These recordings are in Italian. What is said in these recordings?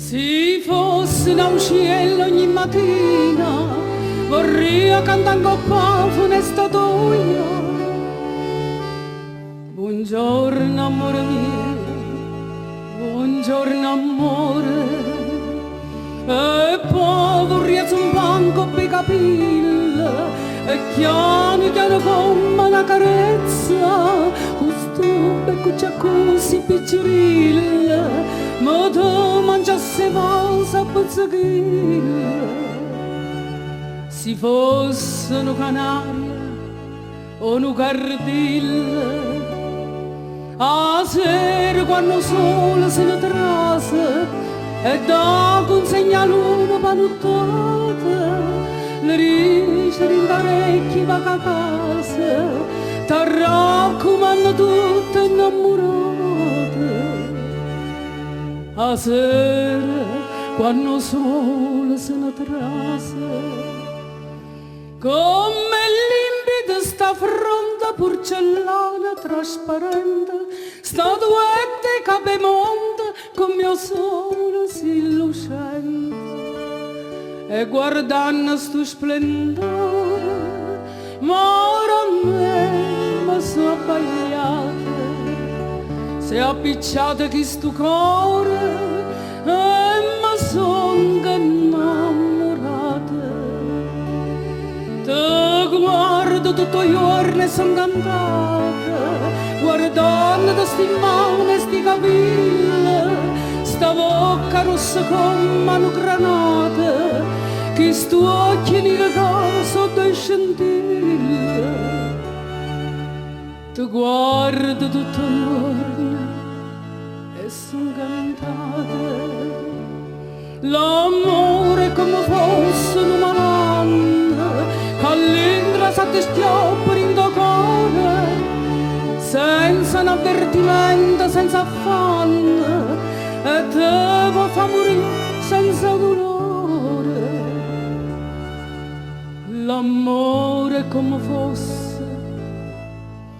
Se fosse da un cielo ogni mattina, vorrei cantare con qua funesta tua. Buongiorno amore mio, buongiorno amore, e poi vorrei un banco per capille, e chiano chiano come una carezza, questo becco c'è così piccerilla, ma tu mangiasse cosa pizzichilla. Se fosse una canaria o una cardilla, a sera quando il sole se ne trasa e da consegna l'una panottata, le risce rindarecchi va a casa, ti raccomando tutte innamorate. A sera quando il sole se ne trasa, come limpida sta fronte porcellana trasparente, sta duette capemonte con mio sole si lucente, e guardando sto splendore mora a me ma sono abbagliata, se appicciate chi sto cuore ma son che innamorata. Te guardo tutto il giorno e son cantata, guardando da sti mani e sti capelli, sta bocca rossa come una granata, che sto occhi neri sotto le scintille. Te guardo tutto il giorno e son cantata, l'amore come fosse una malanna, all'indra sa ti stiopri in tuo cuore, senza un avvertimento, senza affanno, e te può fa morire senza dolore. L'amore come fosse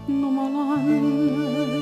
una malanna.